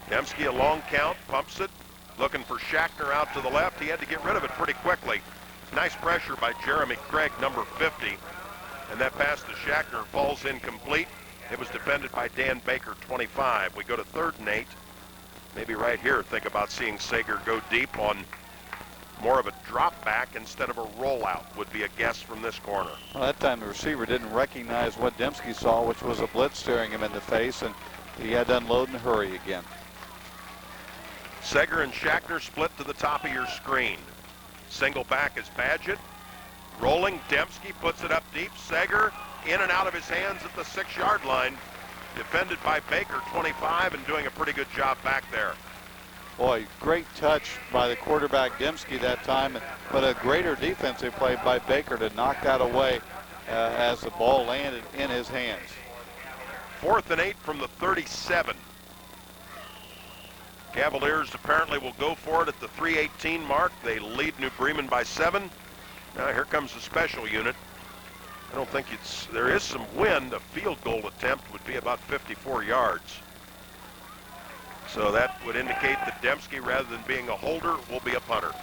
Dembski a long count, pumps it, looking for Shackner out to the left. He had to get rid of it pretty quickly. Nice pressure by Jeremy Craig, number 50. And that pass to Shackner falls incomplete. It was defended by Dan Baker, 25. We go to 3rd and 8. Maybe right here, think about seeing Sager go deep on more of a drop back instead of a rollout would be a guess from this corner. Well, that time the receiver didn't recognize what Dembski saw, which was a blitz staring him in the face, and he had to unload and hurry again. Sager and Shackner split to the top of your screen. Single back is Badgett. Rolling, Dembski puts it up deep. Sager in and out of his hands at the 6-yard line. Defended by Baker, 25, and doing a pretty good job back there. Boy, great touch by the quarterback Dembski that time, but a greater defensive play by Baker to knock that away as the ball landed in his hands. 4th and 8 from the 37. Cavaliers apparently will go for it at the 3:18 mark. They lead New Bremen by 7. Now here comes the special unit. I don't think there is some wind. A field goal attempt would be about 54 yards. So that would indicate that Dembski, rather than being a holder, will be a punter.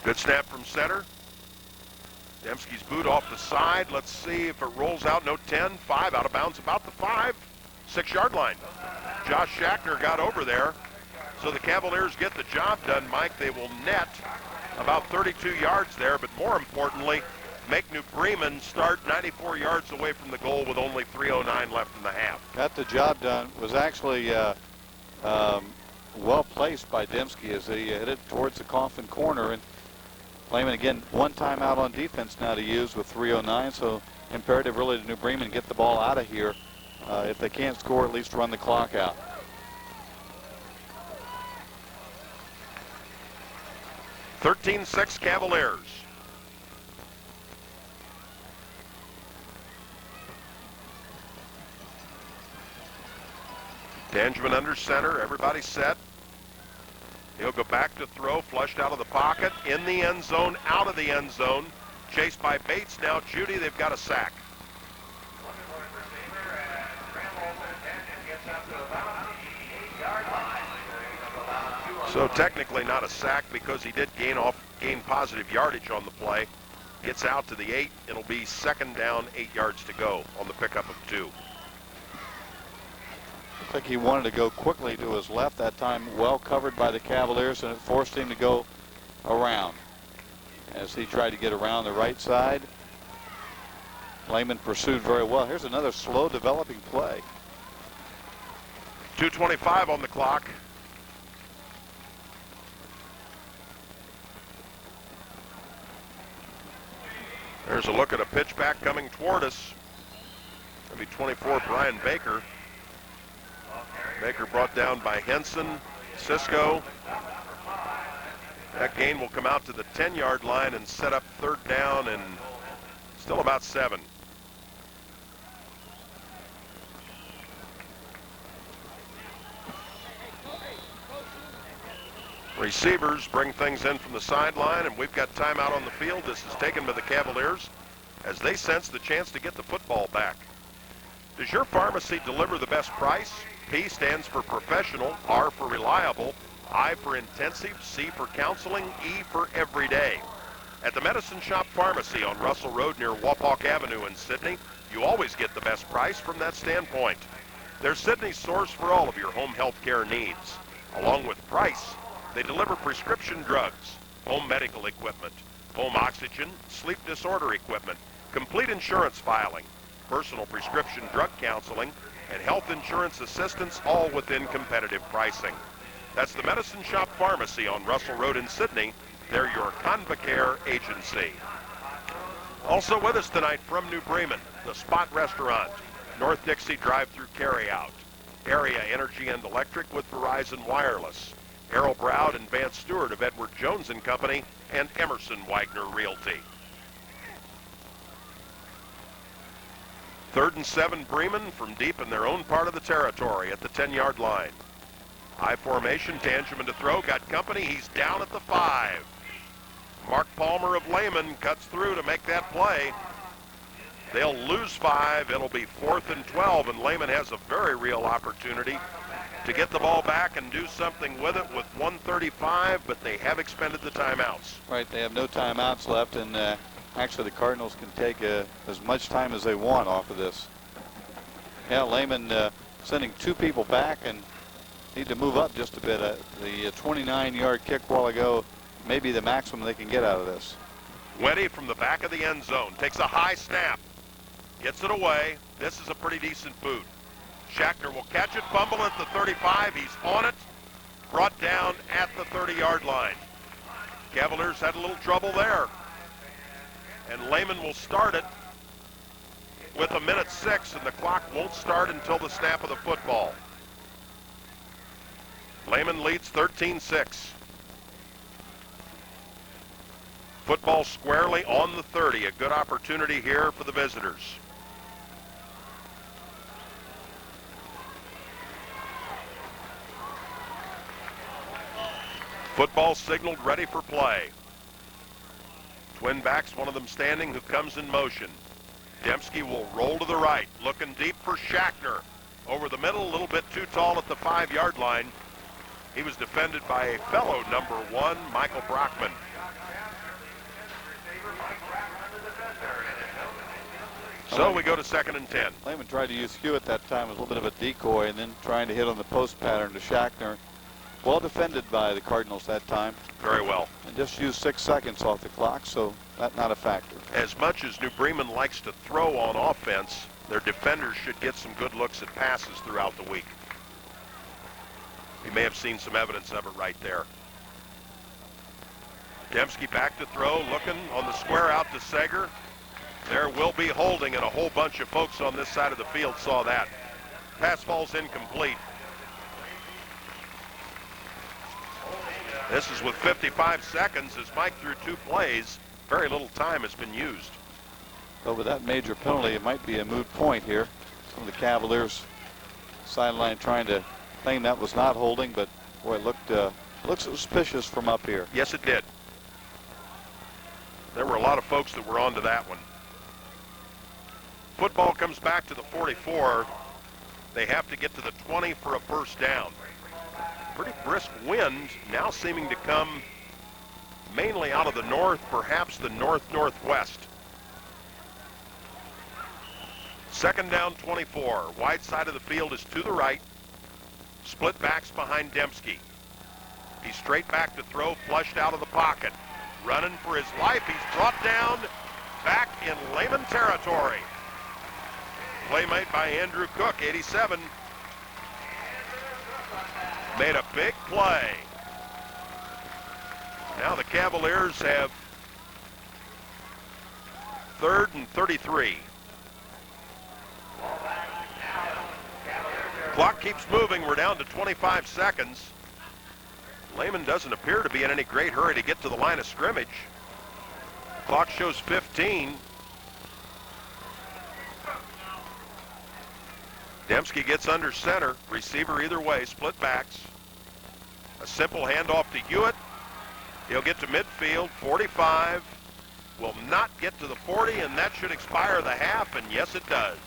Good snap from center. Dembski's boot off the side. Let's see if it rolls out. No, 10, 5 out of bounds, about the 5, 6-yard line. Josh Shackner got over there. So the Cavaliers get the job done, Mike. They will net about 32 yards there, but more importantly, make New Bremen start 94 yards away from the goal with only 3:09 left in the half. Got the job done. Was actually well placed by Dembski as he headed towards the coffin corner. And Lehman again, one timeout on defense now to use with 3:09. So imperative really to New Bremen get the ball out of here. If they can't score, at least run the clock out. 13-6 Cavaliers. Danjamin under center, everybody set. He'll go back to throw, flushed out of the pocket, in the end zone, out of the end zone. Chased by Bates, now Judy, they've got a sack. So technically not a sack because he did gain positive yardage on the play. Gets out to the 8, it'll be 2nd down, 8 yards to go on the pickup of 2. I think he wanted to go quickly to his left that time, well covered by the Cavaliers, and it forced him to go around. As he tried to get around the right side, Lehman pursued very well. Here's another slow developing play. 2:25 on the clock. There's a look at a pitch back coming toward us. That'll be 24, Brian Baker. Baker brought down by Henson, Cisco. That gain will come out to the 10-yard line and set up 3rd down and still about 7. Receivers bring things in from the sideline, and we've got timeout on the field. This is taken by the Cavaliers as they sense the chance to get the football back. Does your pharmacy deliver the best price? P stands for professional, R for reliable, I for intensive, C for counseling, E for everyday. At the Medicine Shop Pharmacy on Russell Road near Wapak Avenue in Sydney, you always get the best price from that standpoint. They're Sydney's source for all of your home health care needs. Along with price, they deliver prescription drugs, home medical equipment, home oxygen, sleep disorder equipment, complete insurance filing, personal prescription drug counseling, and health insurance assistance, all within competitive pricing. That's the Medicine Shop Pharmacy on Russell Road in Sydney. They're your Convacare agency. Also with us tonight from New Bremen, the Spot Restaurant, North Dixie drive-through carryout, Area Energy and Electric with Verizon Wireless, Errol Browd and Vance Stewart of Edward Jones and Company, and Emerson Wagner Realty. 3rd and 7 Bremen from deep in their own part of the territory at the 10-yard line. I formation, Tangeman to throw, got company, he's down at the 5. Mark Palmer of Lehman cuts through to make that play. They'll lose 5. It'll be 4th and 12, and Lehman has a very real opportunity to get the ball back and do something with it with 1:35, but they have expended the timeouts. Right, they have no timeouts left, and actually the Cardinals can take as much time as they want off of this. Yeah, Lehman sending 2 people back and need to move up just a bit. The 29-yard kick a while ago may be the maximum they can get out of this. Wendy from the back of the end zone takes a high snap, gets it away. This is a pretty decent boot. Schachter will catch it, fumble at the 35. He's on it, brought down at the 30-yard line. Cavaliers had a little trouble there. And Lehman will start it with 1:06, and the clock won't start until the snap of the football. Lehman leads 13-6. Football squarely on the 30. A good opportunity here for the visitors. Football signaled, ready for play. Twin backs, one of them standing, who comes in motion. Dembski will roll to the right, looking deep for Schachter. Over the middle, a little bit too tall at the 5-yard line. He was defended by a fellow number 1, Michael Brockman. So we go to 2nd and 10. Lehman tried to use Hewitt that time as a little bit of a decoy, and then trying to hit on the post pattern to Schachter. Well defended by the Cardinals that time. Very well. And just used 6 seconds off the clock, so that's not a factor. As much as New Bremen likes to throw on offense, their defenders should get some good looks at passes throughout the week. We may have seen some evidence of it right there. Dembski back to throw, looking on the square out to Sager. There will be holding, and a whole bunch of folks on this side of the field saw that. Pass falls incomplete. This is with 55 seconds as Mike threw 2 plays. Very little time has been used. But with that major penalty, it might be a moot point here. Some of the Cavaliers sideline trying to claim that was not holding, but boy, it looked suspicious from up here. Yes, it did. There were a lot of folks that were onto that one. Football comes back to the 44. They have to get to the 20 for a first down. Pretty brisk wind now seeming to come mainly out of the north, perhaps the north-northwest. 2nd down, 24. Wide side of the field is to the right. Split backs behind Dembski. He's straight back to throw, flushed out of the pocket. Running for his life. He's brought down back in Lehman territory. Play made by Andrew Cook, 87. Made a big play. Now the Cavaliers have 3rd and 33. Clock keeps moving. We're down to 25 seconds. Lehman doesn't appear to be in any great hurry to get to the line of scrimmage. Clock shows 15. Dembski gets under center. Receiver either way, split backs. A simple handoff to Hewitt. He'll get to midfield, 45. Will not get to the 40, and that should expire the half, and yes, it does.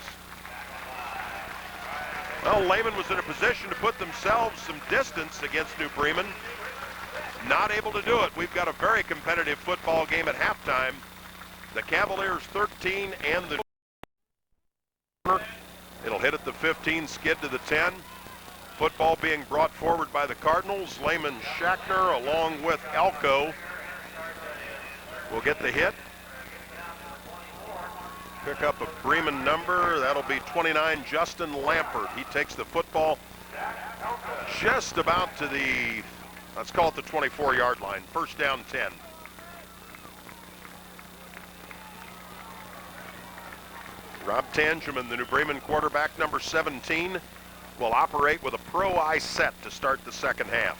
Well, Lehman was in a position to put themselves some distance against New Bremen. Not able to do it. We've got a very competitive football game at halftime. The Cavaliers 13 and the it'll hit at the 15, skid to the 10. Football being brought forward by the Cardinals. Lehman Schachter along with Elko will get the hit. Pick up a Bremen number. That'll be 29, Justin Lampert. He takes the football just about to the, let's call it the 24-yard line. First down, 10. Rob Tangeman, the New Bremen quarterback, number 17, will operate with a pro-eye set to start the second half.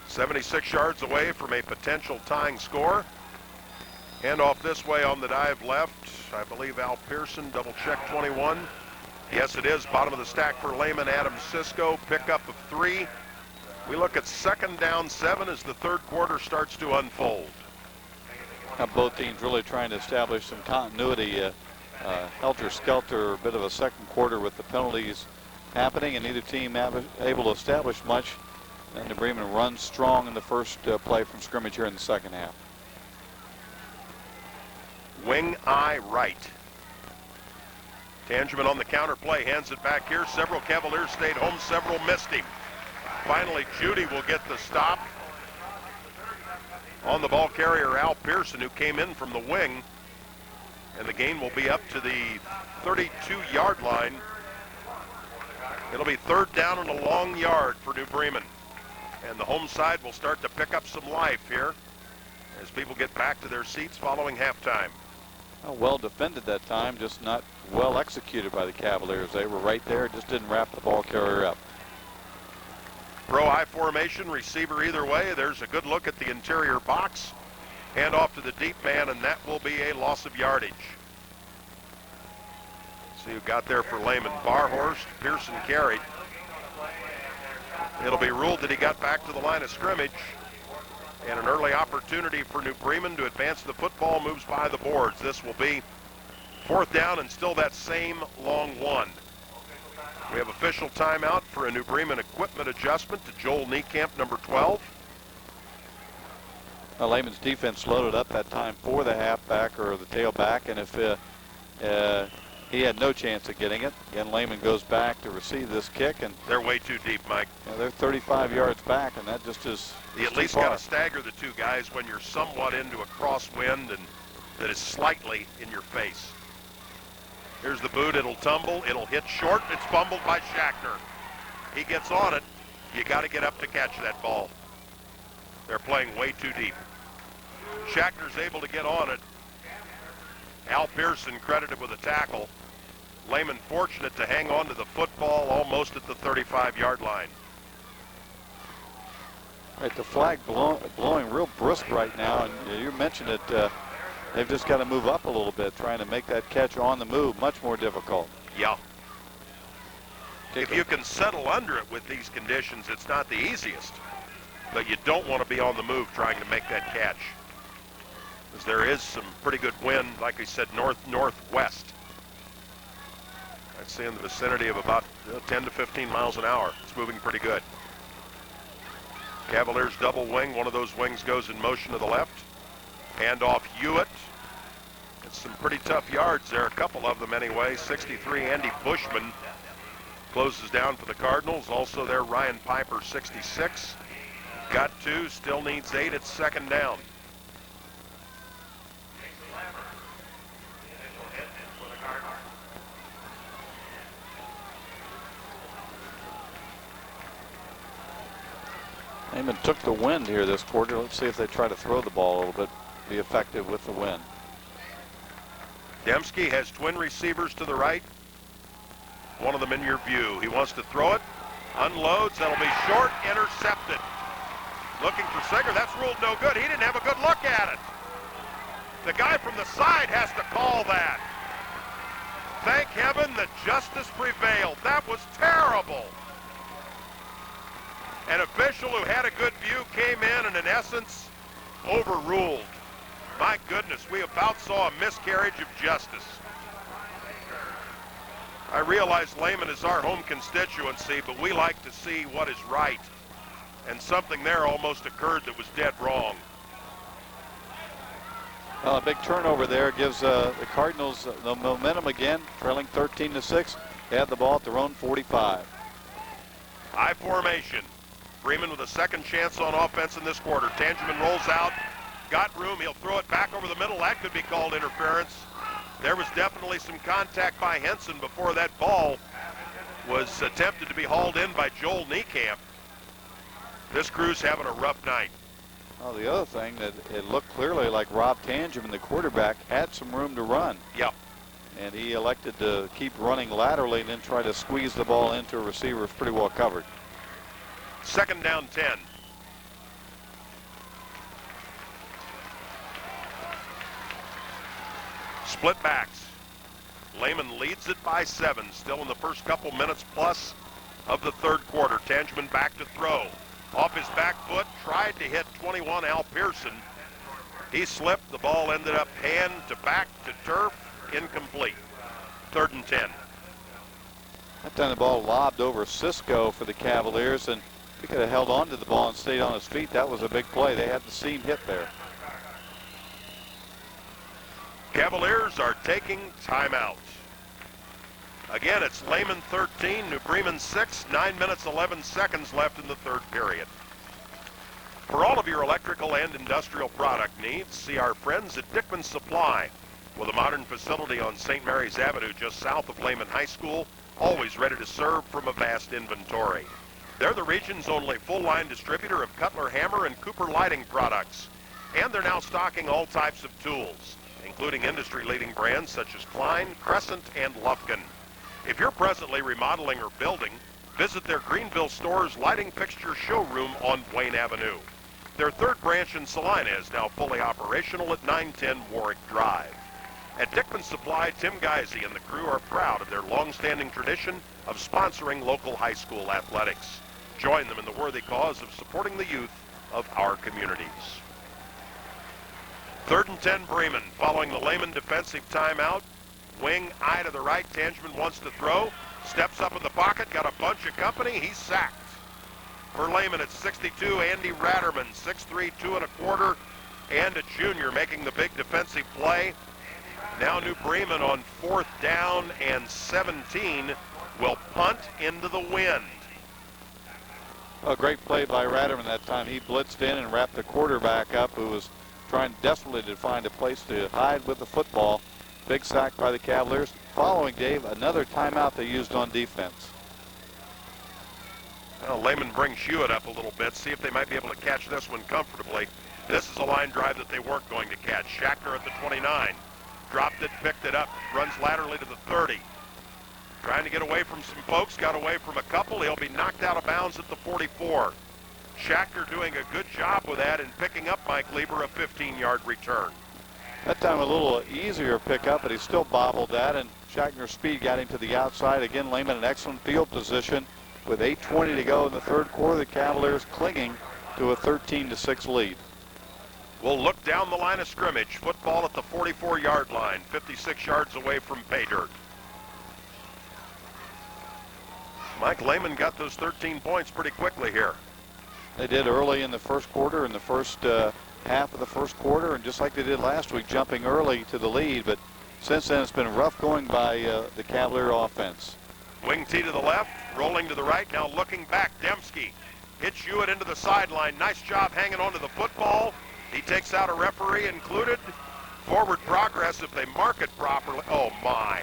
76 yards away from a potential tying score. Hand off this way on the dive left. I believe Al Pearson, double check 21. Yes, it is. Bottom of the stack for Lehman, Adam Cisco. Pickup of 3. We look at 2nd down 7 as the third quarter starts to unfold. Now both teams really trying to establish some continuity helter-skelter, a bit of a second quarter with the penalties happening, and neither team able to establish much. And the Bremen runs strong in the first play from scrimmage here in the second half. Wing eye right. Tangeman on the counter play, hands it back here. Several Cavaliers stayed home, several missed him. Finally, Judy will get the stop on the ball carrier, Al Pearson, who came in from the wing. And the gain will be up to the 32-yard line. It'll be third down and a long yard for New Bremen. And the home side will start to pick up some life here as people get back to their seats following halftime. Well defended that time, just not well executed by the Cavaliers. They were right there, just didn't wrap the ball carrier up. Pro I formation, receiver either way. There's a good look at the interior box. Hand off to the deep man, and that will be a loss of yardage. See who got there for Lehman. Barhorst, Pearson carried. It'll be ruled that he got back to the line of scrimmage. And an early opportunity for New Bremen to advance the football moves by the boards. This will be fourth down and still that same long one. We have official timeout for a New Bremen equipment adjustment to Joel Niekamp, number 12. Lehman's defense loaded up that time for the halfback or the tailback, and if he had no chance of getting it. Again, Lehman goes back to receive this kick, and they're way too deep, Mike. They're 35 yards back, and that just is. You at least got to stagger the two guys when you're somewhat into a crosswind and that is slightly in your face. Here's the boot. It'll tumble. It'll hit short. It's fumbled by Schachter. He gets on it. You got to get up to catch that ball. They're playing way too deep. Schachter's able to get on it. Al Pearson credited with a tackle. Lehman fortunate to hang on to the football almost at the 35-yard line. Right, the flag blowing real brisk right now, and you mentioned it. They've just got to move up a little bit, trying to make that catch on the move much more difficult. Yeah. If you can settle under it with these conditions, it's not the easiest. But you don't want to be on the move trying to make that catch, because there is some pretty good wind, like I said, northwest. I'd say in the vicinity of about 10 to 15 miles an hour. It's moving pretty good. Cavaliers double wing. One of those wings goes in motion to the left. Hand off Hewitt. It's some pretty tough yards there, a couple of them anyway. 63, Andy Bushman closes down for the Cardinals. Also there, Ryan Piper, 66. Got 2, still needs 8. It's second down. Lehman took the wind here this quarter. Let's see if they try to throw the ball a little bit, be effective with the wind. Dembski has twin receivers to the right. One of them in your view. He wants to throw it. Unloads. That'll be short. Intercepted. Looking for Seger. That's ruled no good. He didn't have a good look at it. The guy from the side has to call that. Thank heaven that justice prevailed. That was terrible. An official who had a good view came in and in essence overruled. My goodness, we about saw a miscarriage of justice. I realize Lehman is our home constituency, but we like to see what is right. And something there almost occurred that was dead wrong. Well, a big turnover there gives the Cardinals the momentum again, trailing 13-6. They have the ball at their own 45. High formation. Bremen with a second chance on offense in this quarter. Tangeman rolls out. Got room. He'll throw it back over the middle. That could be called interference. There was definitely some contact by Henson before that ball was attempted to be hauled in by Joel Niekamp. This crew's having a rough night. Well, the other thing, that it looked clearly like Rob Tangeman, the quarterback, had some room to run. Yep. And he elected to keep running laterally and then try to squeeze the ball into a receiver who's pretty well covered. Second down 10. Split backs. Lehman leads it by 7, still in the first couple minutes plus of the third quarter. Tangeman back to throw. Off his back foot, tried to hit 21 Al Pearson. He slipped. The ball ended up hand to back to turf, incomplete. 3rd and 10. That time the ball lobbed over Cisco for the Cavaliers, and if he could have held on to the ball and stayed on his feet, that was a big play. They had the seam hit there. Cavaliers are taking timeout. Again, it's Lehman 13, New Bremen 6, 9 minutes 11 seconds left in the 3rd period. For all of your electrical and industrial product needs, see our friends at Dickman Supply, with a modern facility on St. Mary's Avenue just south of Lehman High School, always ready to serve from a vast inventory. They're the region's only full-line distributor of Cutler Hammer and Cooper lighting products, and they're now stocking all types of tools, including industry-leading brands such as Klein, Crescent, and Lufkin. If you're presently remodeling or building, visit their Greenville store's lighting fixture showroom on Wayne Avenue. Their 3rd branch in Salina is now fully operational at 910 Warwick Drive. At Dickman Supply, Tim Geisey and the crew are proud of their long-standing tradition of sponsoring local high school athletics. Join them in the worthy cause of supporting the youth of our communities. 3rd and 10 Bremen, following the Lehman defensive timeout. Wing eye to the right, Tangeman wants to throw, steps up in the pocket, got a bunch of company, he's sacked. For Lehman, it's 62, Andy Ratterman, 6'3", 2 1/4, and a junior making the big defensive play. Now New Bremen on 4th down and 17 will punt into the wind. A great play by Ratterman that time. He blitzed in and wrapped the quarterback up, who was trying desperately to find a place to hide with the football. Big sack by the Cavaliers. Following, Dave, another timeout they used on defense. Well, Lehman brings Hewitt up a little bit, see if they might be able to catch this one comfortably. This is a line drive that they weren't going to catch. Schachter at the 29. Dropped it, picked it up, runs laterally to the 30. Trying to get away from some folks, got away from a couple. He'll be knocked out of bounds at the 44. Schachter doing a good job with that and picking up Mike Lieber, a 15-yard return. That time a little easier pickup, but he still bobbled that, and Schachter's speed got him to the outside. Again, Lehman in excellent field position. With 8:20 to go in the 3rd quarter, the Cavaliers clinging to a 13-6 lead. We'll look down the line of scrimmage. Football at the 44-yard line, 56 yards away from pay dirt. Mike Lehman got those 13 points pretty quickly here. They did early in the 1st quarter, in the first half of the 1st quarter, and just like they did last week, jumping early to the lead. But since then, it's been rough going by the Cavalier offense. Wing tee to the left, rolling to the right, now looking back. Dembski hits Hewitt into the sideline. Nice job hanging onto the football. He takes out a referee included. Forward progress if they mark it properly. Oh, my.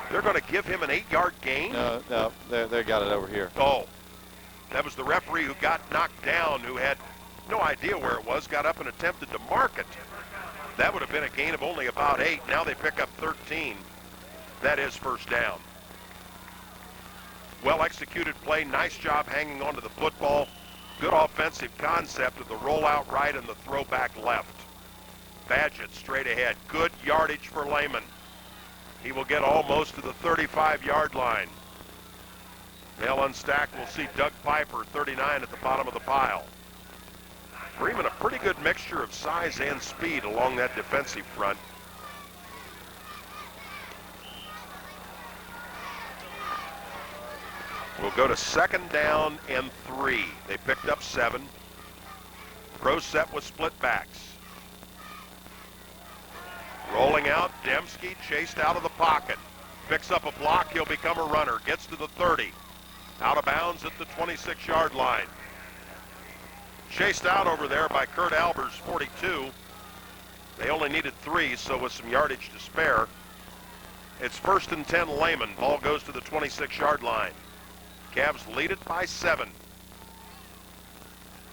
They're going to give him an 8-yard gain? No, they got it over here. Oh, that was the referee who got knocked down, who had no idea where it was, got up and attempted to mark it. That would have been a gain of only about 8. Now they pick up 13. That is 1st down. Well-executed play. Nice job hanging onto the football. Good offensive concept of the rollout right and the throwback left. Badgett straight ahead. Good yardage for Lehman. He will get almost to the 35-yard line. They'll unstack. We'll see Doug Piper, 39, at the bottom of the pile. Bremen, a pretty good mixture of size and speed along that defensive front. We'll go to 2nd down and 3. They picked up 7. Pro set with split backs. Rolling out, Dembski chased out of the pocket. Picks up a block, he'll become a runner. Gets to the 30. Out of bounds at the 26-yard line. Chased out over there by Kurt Albers, 42. They only needed 3, so with some yardage to spare. It's 1st and 10 Lehman. Ball goes to the 26-yard line. Cavs lead it by 7.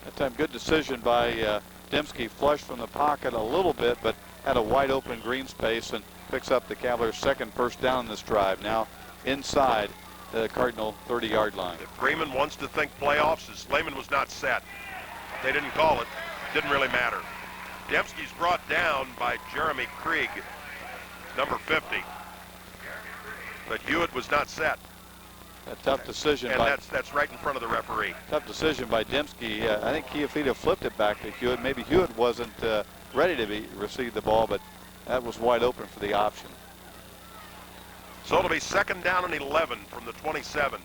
That time good decision by Dembski. Flushed from the pocket a little bit, but had a wide open green space and picks up the Cavaliers' 2nd first down in this drive. Now inside the Cardinal 30-yard line. If Bremen wants to think playoffs, as Lehman was not set. They didn't call it. Didn't really matter. Dembski's brought down by Jeremy Krieg, number 50. But Hewitt was not set. A tough decision. And that's right in front of the referee. Tough decision by Dembski. I think Kiafita flipped it back to Hewitt. Maybe Hewitt wasn't ready to receive the ball, but that was wide open for the option. So it'll be 2nd down and 11 from the 27.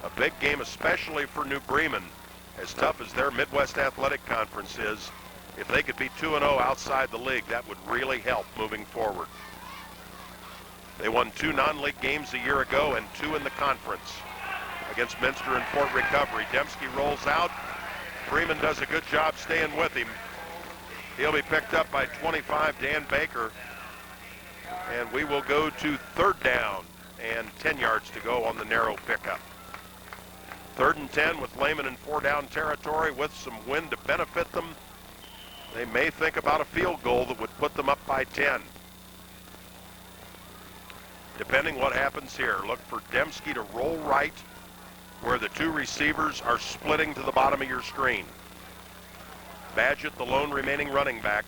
A big game, especially for New Bremen, as tough as their Midwest Athletic Conference is. If they could be 2-0 outside the league, that would really help moving forward. They won 2 non-league games a year ago and 2 in the conference against Minster and Fort Recovery. Dembski rolls out. Bremen does a good job staying with him. He'll be picked up by 25, Dan Baker. And we will go to 3rd down and 10 yards to go on the narrow pickup. 3rd and 10 with Lehman in 4-down territory with some wind to benefit them. They may think about a field goal that would put them up by 10. Depending what happens here, look for Dembski to roll right where the 2 receivers are splitting to the bottom of your screen. Badgett, the lone remaining running back.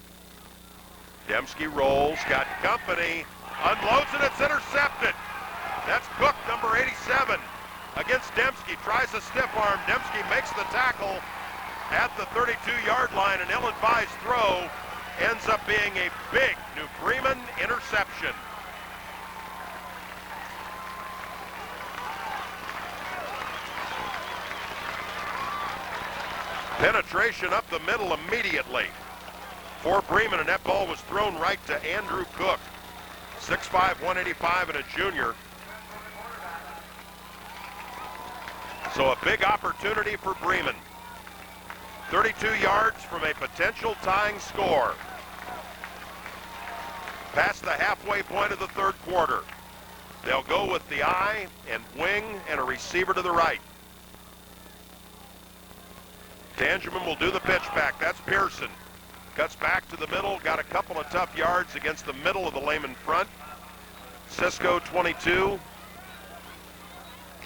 Dembski rolls, got company, unloads and it's intercepted. That's Cook, number 87, against Dembski. Tries a stiff arm. Dembski makes the tackle at the 32-yard line. An ill-advised throw ends up being a big New Bremen interception. Penetration up the middle immediately for Bremen, and that ball was thrown right to Andrew Cook. 6'5", 185, and a junior. So a big opportunity for Bremen. 32 yards from a potential tying score. Past the halfway point of the 3rd quarter. They'll go with the I and wing and a receiver to the right. Tangeman will do the pitch back. That's Pearson. Cuts back to the middle. Got a couple of tough yards against the middle of the Lehman front. Cisco 22.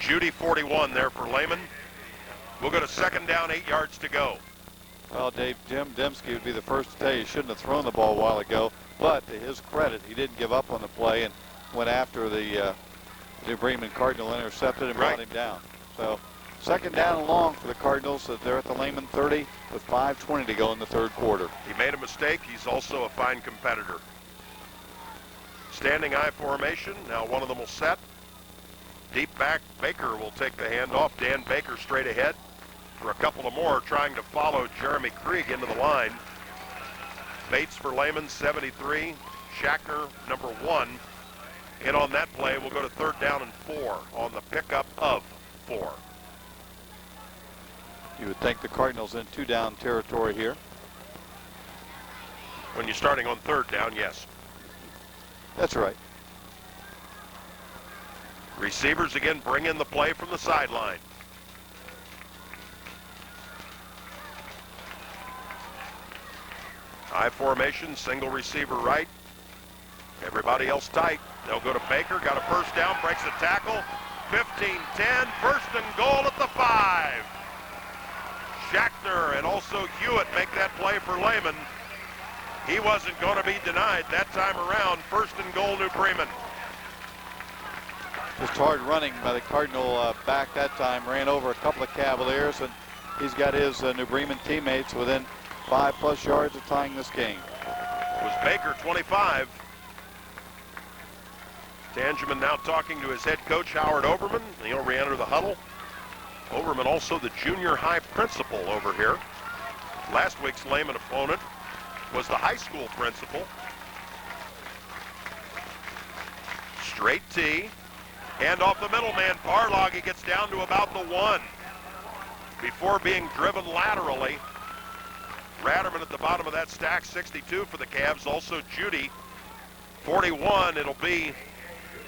Judy 41 there for Lehman. We'll go to 2nd down, 8 yards to go. Well, Dave, Jim Dembski would be the first to tell you he shouldn't have thrown the ball a while ago. But to his credit, he didn't give up on the play and went after the New Bremen Cardinal, intercepted and brought him down. So 2nd down and long for the Cardinals. They're at the Lehman 30 with 5:20 to go in the 3rd quarter. He made a mistake. He's also a fine competitor. Standing I formation. Now one of them will set. Deep back, Baker will take the handoff. Dan Baker straight ahead for a couple of more, trying to follow Jeremy Krieg into the line. Bates for Lehman, 73. Shackner, number 1. And on that play, we'll go to 3rd down and 4 on the pickup of 4. You would think the Cardinals in 2-down territory here. When you're starting on 3rd down, yes. That's right. Receivers again bring in the play from the sideline. I formation, single receiver right. Everybody else tight. They'll go to Baker, got a 1st down, breaks a tackle. 15-10, 1st and goal at the 5. Shackner and also Hewitt make that play for Lehman. He wasn't going to be denied that time around. 1st and goal, New Bremen. Just hard running by the Cardinal back that time. Ran over a couple of Cavaliers, and he's got his New Bremen teammates within 5+ yards of tying this game. It was Baker, 25. Tangeman now talking to his head coach, Howard Overman. He'll re-enter the huddle. Overman also the junior high principal over here. Last week's Lehman opponent was the high school principal. Straight T. Hand off the middle man. Barloggy gets down to about the 1 before being driven laterally. Ratterman at the bottom of that stack, 62 for the Cavs. Also Judy, 41. It'll be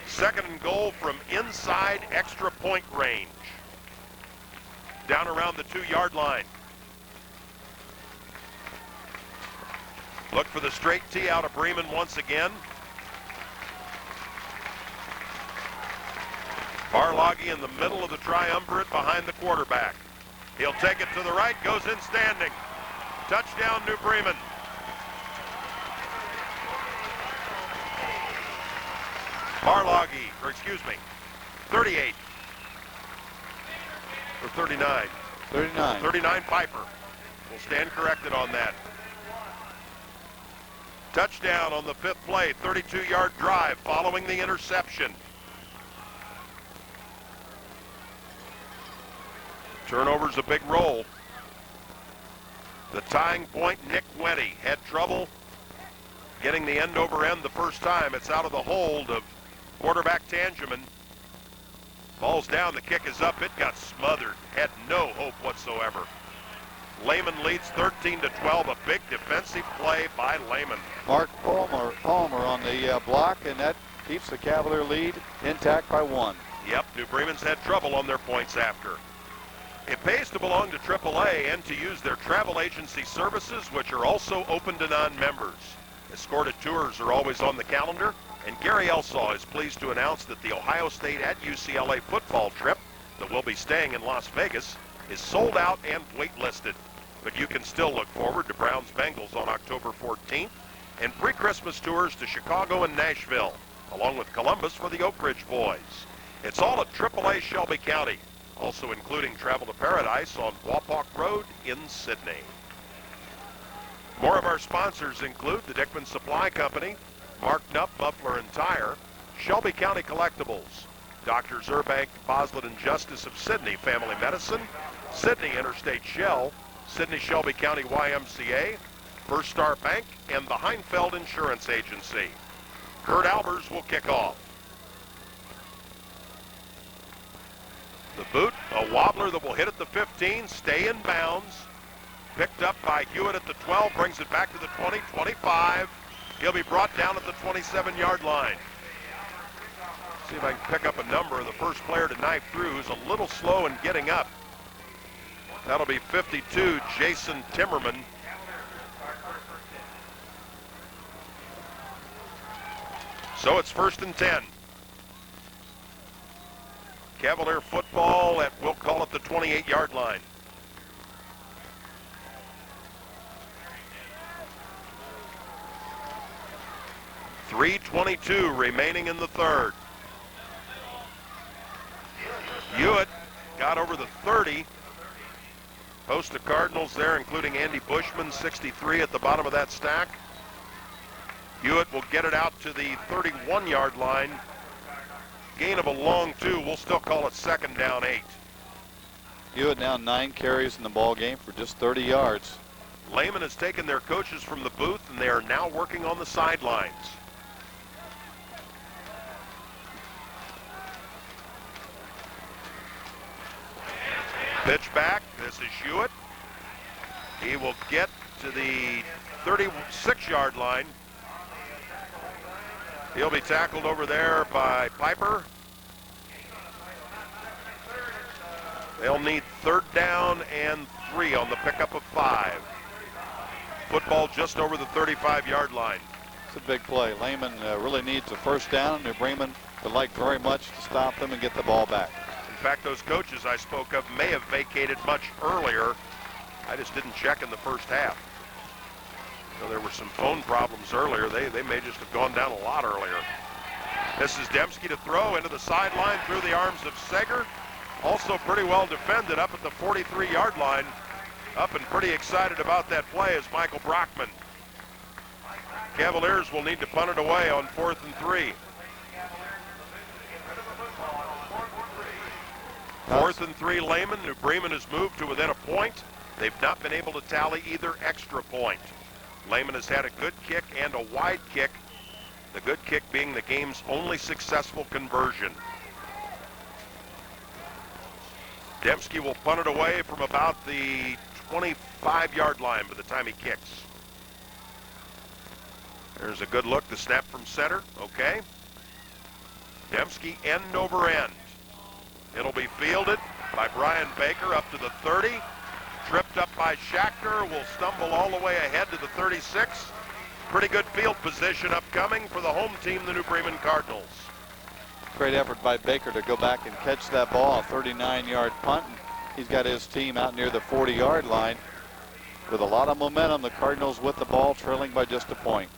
2nd and goal from inside extra point range. Down around the 2-yard line. Look for the straight tee out of Bremen once again. Barloggy in the middle of the triumvirate behind the quarterback. He'll take it to the right, goes in standing. Touchdown, New Bremen. Barloggy, or excuse me, 38. Or 39. 39. 39 Piper. We'll stand corrected on that. Touchdown on the 5th play, 32-yard drive following the interception. Turnover's a big roll. The tying point, Nick Wendy had trouble getting the end over end the first time. It's out of the hold of quarterback Tangeman. Ball's down, the kick is up, it got smothered. Had no hope whatsoever. Lehman leads 13-12, a big defensive play by Lehman. Mark Palmer on the block, and that keeps the Cavalier lead intact by 1. Yep, New Bremen's had trouble on their points after. It pays to belong to AAA and to use their travel agency services, which are also open to non-members. Escorted tours are always on the calendar, and Gary Elsaw is pleased to announce that the Ohio State at UCLA football trip that will be staying in Las Vegas is sold out and waitlisted. But you can still look forward to Browns-Bengals on October 14th and pre-Christmas tours to Chicago and Nashville, along with Columbus for the Oak Ridge boys. It's all at AAA Shelby County, also including travel to paradise on Wapak Road in Sydney. More of our sponsors include the Dickman Supply Company, Mark Knupp Muffler and Tire, Shelby County Collectibles, Doctors Urbank, Boslett and Justice of Sydney Family Medicine, Sydney Interstate Shell, Sydney Shelby County YMCA, First Star Bank, and the Heinfeld Insurance Agency. Kurt Albers will kick off. The boot, a wobbler that will hit at the 15, stay in bounds. Picked up by Hewitt at the 12, brings it back to the 20, 25. He'll be brought down at the 27-yard line. See if I can pick up a number. The first player to knife through who's a little slow in getting up. That'll be 52, Jason Timmerman. So it's 1st and 10. Cavalier football at, we'll call it the 28-yard line. .322 remaining in the third. Hewitt got over the 30. Host of Cardinals there, including Andy Bushman, 63 at the bottom of that stack. Hewitt will get it out to the 31-yard line. Gain of a long 2. We'll still call it 2nd down 8. Hewitt now 9 carries in the ball game for just 30 yards. Lehman has taken their coaches from the booth, and they are now working on the sidelines. Pitch back. This is Hewitt. He will get to the 36-yard line. He'll be tackled over there by Piper. They'll need 3rd down and 3 on the pickup of 5. Football just over the 35-yard line. It's a big play. Lehman really needs a 1st down. New Bremen would like very much to stop them and get the ball back. In fact, those coaches I spoke of may have vacated much earlier. I just didn't check in the first half. So there were some phone problems earlier. They may just have gone down a lot earlier. This is Dembski to throw into the sideline through the arms of Sager. Also pretty well defended up at the 43-yard line. Up and pretty excited about that play is Michael Brockman. Cavaliers will need to punt it away on 4th and 3. 4th and 3 Lehman. New Bremen has moved to within a point. They've not been able to tally either extra point. Lehman has had a good kick and a wide kick. The good kick being the game's only successful conversion. Dembski will punt it away from about the 25-yard line by the time he kicks. There's a good look. The snap from center. Okay. Dembski end over end. It'll be fielded by Brian Baker up to the 30. Tripped up by Schachter. Will stumble all the way ahead to the 36. Pretty good field position upcoming for the home team, the New Bremen Cardinals. Great effort by Baker to go back and catch that ball, a 39-yard punt. He's got his team out near the 40-yard line. With a lot of momentum, the Cardinals with the ball trailing by just a point.